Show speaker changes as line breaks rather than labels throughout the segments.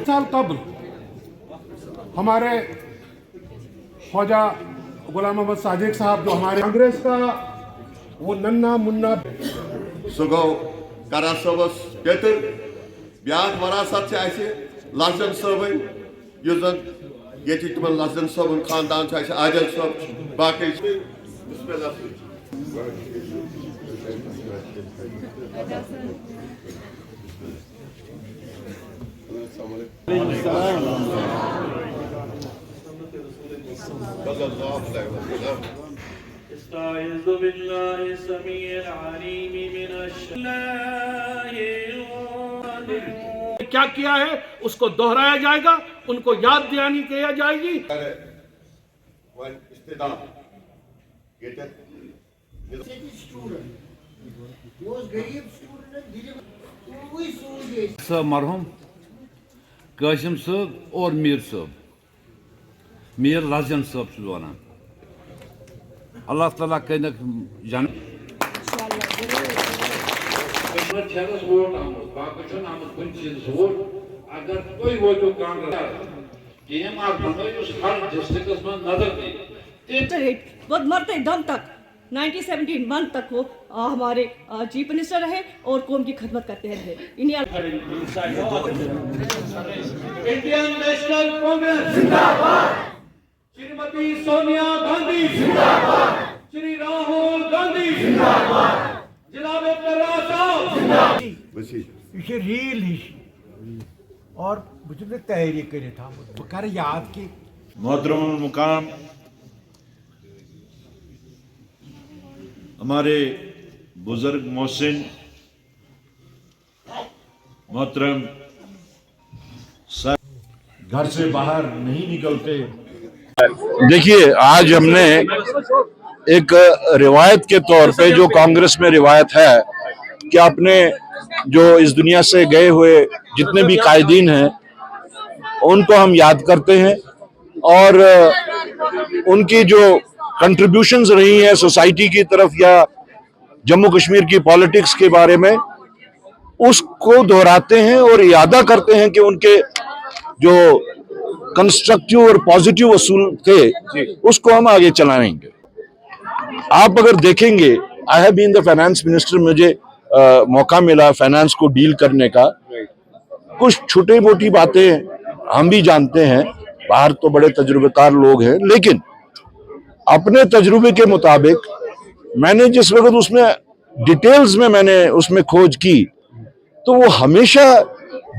साल कबल हमारे ख्वाजा गुलाम मोहम्मद सादिक साहब जो हमारे कांग्रेस का वो नन्ना मुन्ना
सो करा सबस बेहतर ब्याह वरासत लफजन सबन ये तम लफजन सबन खानदान आदिल सब बाकी
क्या किया है उसको दोहराया जाएगा, उनको याद दिलानी किया जाएगी।
मरहूम कासिम साहब और मीर साहब, मीर रजन साहब वन अल्लाह ताला कर जन
अगर तुम वो कांग्रेस टीम आप हर डिस्ट्रिक्ट में नजर दी
वो मरते दम तक 1917 मंथ तक वो हमारे चीफ मिनिस्टर रहे और कौम की खदमत करते रहे।
इंडियन नेशनल कांग्रेस जिंदाबाद, श्रीमती सोनिया गांधी जिंदाबाद, श्री राहुल गांधी जिंदाबाद, जनाब प्रहलाद साहब जिंदाबाद।
ये रील ही और मुझे तैयारी करे था कर याद की
मोहतरम मुकाम हमारे बुजुर्ग मोहसिन मोहतरम घर से बाहर नहीं निकलते।
देखिए, आज हमने एक रिवायत के तौर पे जो कांग्रेस में रिवायत है कि अपने जो इस दुनिया से गए हुए जितने भी कायदीन हैं उनको हम याद करते हैं और उनकी जो कंट्रीब्यूशंस रही हैं सोसाइटी की तरफ या जम्मू कश्मीर की पॉलिटिक्स के बारे में उसको दोहराते हैं और यादा करते हैं कि उनके जो कंस्ट्रक्टिव और पॉजिटिव असूल थे उसको हम आगे चलाएंगे। आप अगर देखेंगे, I have been the finance minister, मुझे मौका मिला फाइनेंस को डील करने का। कुछ छोटी मोटी बातें हम भी जानते हैं, बाहर तो बड़े तजुर्बेकार लोग हैं, लेकिन अपने तजुर्बे के मुताबिक मैंने जिस वक्त उसमें डिटेल्स में मैंने उसमें खोज की तो वो हमेशा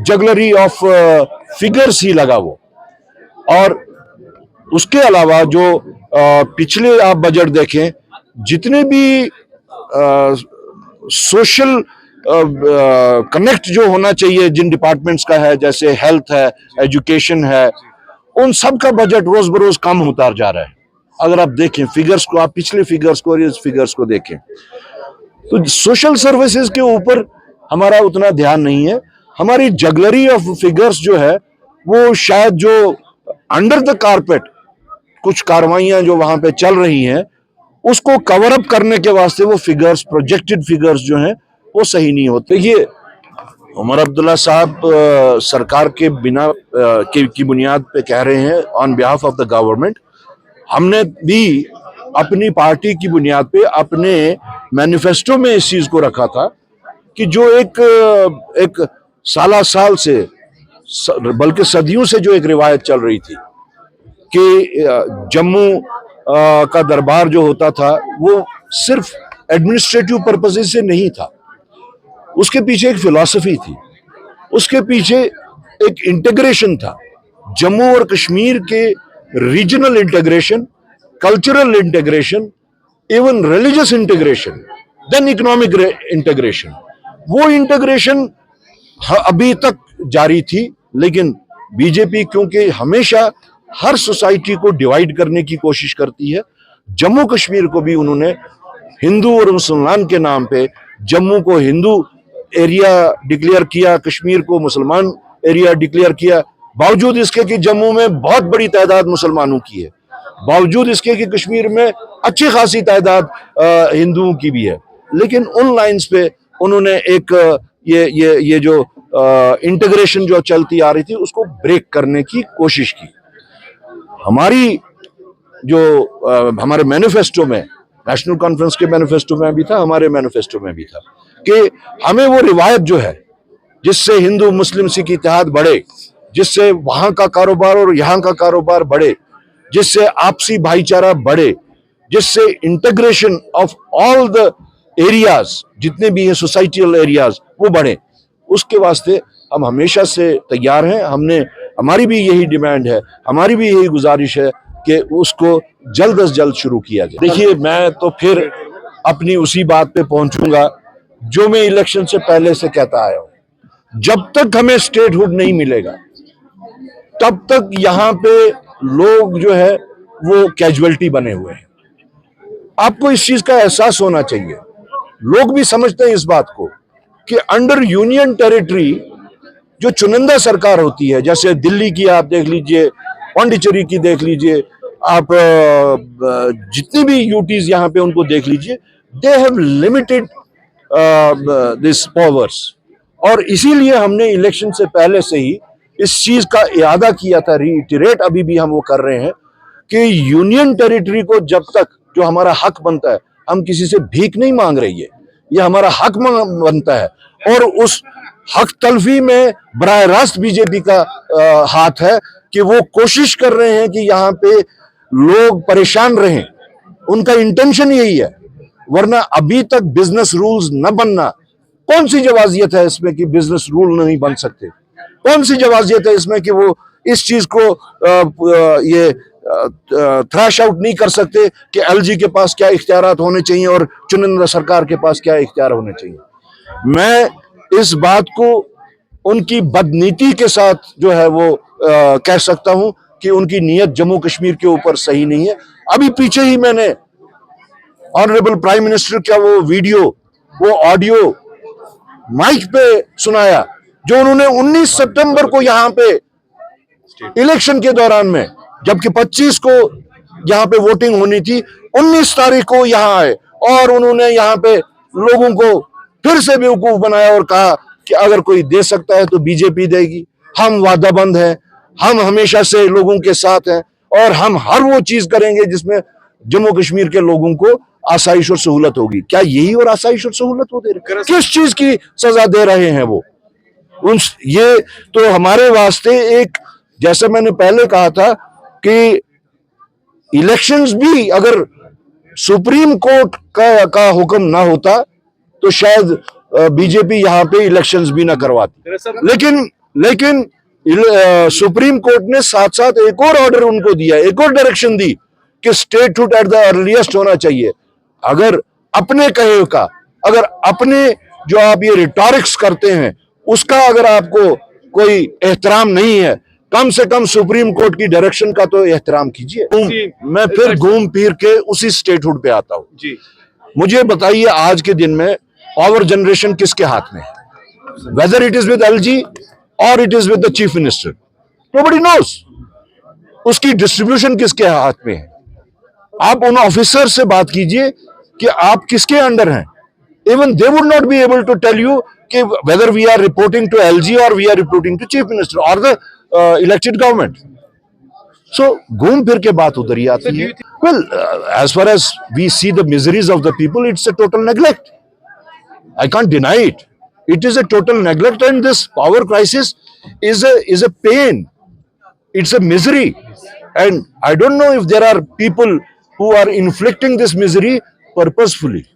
जगलरी ऑफ फिगर्स ही लगा वो। और उसके अलावा जो पिछले आप बजट देखें, जितने भी सोशल कनेक्ट जो होना चाहिए जिन डिपार्टमेंट्स का है, जैसे हेल्थ है, एजुकेशन है, उन सब का बजट रोज बरोज कम होता जा रहा है। अगर आप देखें फिगर्स को, आप पिछले फिगर्स को और इस फिगर्स को देखें तो सोशल सर्विसेज के ऊपर हमारा उतना ध्यान नहीं है। हमारी जगलरी ऑफ फिगर्स जो है वो शायद जो अंडर द कारपेट कुछ कार्रवाइयां जो वहां पे चल रही हैं उसको कवर अप करने के वास्ते वो फिगर्स, प्रोजेक्टेड फिगर्स जो हैं वो सही नहीं होते। ये उमर अब्दुल्ला साहब सरकार के बिना की बुनियाद पे कह रहे हैं on behalf of the government. हमने भी अपनी पार्टी की बुनियाद पे अपने मैनिफेस्टो में इस चीज को रखा था कि जो एक साल से बल्कि सदियों से जो एक रिवायत चल रही थी कि जम्मू का दरबार जो होता था वो सिर्फ एडमिनिस्ट्रेटिव पर्पसेस से नहीं था, उसके पीछे एक फिलॉसफी थी, उसके पीछे एक इंटीग्रेशन था, जम्मू और कश्मीर के regional integration, cultural integration, even religious integration, then economic integration. वो इंटीग्रेशन अभी तक जारी थी, लेकिन बीजेपी क्योंकि हमेशा हर सोसाइटी को डिवाइड करने की कोशिश करती है, जम्मू कश्मीर को भी उन्होंने हिंदू और मुसलमान के नाम पे जम्मू को हिंदू एरिया डिक्लेयर किया, कश्मीर को मुसलमान एरिया डिक्लेयर किया, बावजूद इसके कि जम्मू में बहुत बड़ी तादाद मुसलमानों की है, बावजूद इसके कि कश्मीर में अच्छी खासी तादाद हिंदुओं की भी है। लेकिन उन लाइंस पे उन्होंने एक ये जो इंटीग्रेशन जो चलती आ रही थी उसको ब्रेक करने की कोशिश की। हमारी जो हमारे मैनिफेस्टो में, नेशनल कॉन्फ्रेंस के मैनिफेस्टो में भी था, हमारे मैनिफेस्टो में भी था कि हमें वो रिवायत जो है जिससे हिंदू मुस्लिम सिख इत्तेहाद बढ़े, जिससे वहां का कारोबार और यहाँ का कारोबार बढ़े, जिससे आपसी भाईचारा बढ़े, जिससे integration of all the areas जितने भी हैं सोसाइटियल एरियाज वो बढ़े, उसके वास्ते हम हमेशा से तैयार हैं। हमारी भी यही डिमांड है, हमारी भी यही गुजारिश है कि उसको जल्द से जल्द शुरू किया जाए। देखिए, मैं तो फिर अपनी उसी बात पे पहुंचूंगा जो मैं इलेक्शन से पहले से कहता आया हूं, जब तक हमें स्टेटहुड नहीं मिलेगा तब तक यहाँ पे लोग जो है वो कैजुअलिटी बने हुए हैं। आपको इस चीज का एहसास होना चाहिए, लोग भी समझते हैं इस बात को कि अंडर यूनियन टेरिटरी जो चुनिंदा सरकार होती है, जैसे दिल्ली की आप देख लीजिए, पांडिचेरी की देख लीजिए, आप जितनी भी यूटीज यहाँ पे उनको देख लीजिए, they have limited this powers. और इसीलिए हमने इलेक्शन से पहले से ही इस चीज का इरादा किया था, रीइटरेट अभी भी हम वो कर रहे हैं कि यूनियन टेरिटरी को जब तक जो हमारा हक बनता है, हम किसी से भीख नहीं मांग रही है, ये हमारा हक बनता है। और उस हक तलफी में बराह रास्त बीजेपी का हाथ है कि वो कोशिश कर रहे हैं कि यहाँ पे लोग परेशान रहें, उनका इंटेंशन यही है। वरना अभी तक बिजनेस रूल्स न बनना, कौन सी जवाजियत है इसमें कि बिजनेस रूल नहीं बन सकते? कौन सी जवाजियत है इसमें कि वो इस चीज को ये थ्रैश आउट नहीं कर सकते कि एलजी के पास क्या इख्तियारात होने चाहिए और चुनिंदा सरकार के पास क्या इख्तियार होने चाहिए? मैं इस बात को उनकी बदनीति के साथ जो है वो कह सकता हूं कि उनकी नीयत जम्मू कश्मीर के ऊपर सही नहीं है। अभी पीछे ही मैंने ऑनरेबल प्राइम मिनिस्टर का वो वीडियो, वो ऑडियो माइक पे सुनाया जो उन्होंने 19 सितंबर को यहाँ पे इलेक्शन के दौरान में, जबकि 25 को यहाँ पे वोटिंग होनी थी, 19 तारीख को यहाँ आए और उन्होंने यहाँ पे लोगों को फिर से बेवकूफ बनाया और कहा कि अगर कोई दे सकता है तो बीजेपी देगी, हम वादाबंद हैं, हम हमेशा से लोगों के साथ हैं और हम हर वो चीज करेंगे जिसमें जम्मू कश्मीर के लोगों को आसाइश और सहूलत होगी। क्या यही और आसाइश और सहूलत हो दे रहे? किस चीज की सजा दे रहे हैं वो? ये तो हमारे वास्ते एक, जैसे मैंने पहले कहा था कि इलेक्शंस भी अगर सुप्रीम कोर्ट का हुक्म ना होता तो शायद बीजेपी यहाँ पे इलेक्शंस भी ना करवाती। लेकिन सुप्रीम कोर्ट ने साथ साथ एक और ऑर्डर उनको दिया, एक और डायरेक्शन दी कि स्टेटहुड एट द अर्लीस्ट होना चाहिए। अगर अपने कहे का, अगर अपने जो आप ये रिटॉरिक्स करते हैं उसका अगर आपको कोई एहतराम नहीं है, कम से कम सुप्रीम कोर्ट की डायरेक्शन का तो एहतराम कीजिए। मैं फिर घूम फिर के उसी स्टेटहुड पे आता हूं। मुझे बताइए, आज के दिन में पावर जनरेशन किसके हाथ में है? Whether it is with LG और it is with the chief minister, nobody knows. उसकी डिस्ट्रीब्यूशन किसके हाथ में है? आप उन ऑफिसर से बात कीजिए कि आप किसके अंडर हैं। Even they would not be able to tell you कि whether we are reporting to LG और we are reporting to chief minister और द इलेक्टेड गवर्नमेंट। सो घूम फिर के बात उधर ही आती है। Well, as far as we see the miseries of the people, it's a total neglect. I can't deny it. It is a total neglect, and this power crisis is a pain. It's a misery, and I don't know if there are people who are inflicting this misery purposefully.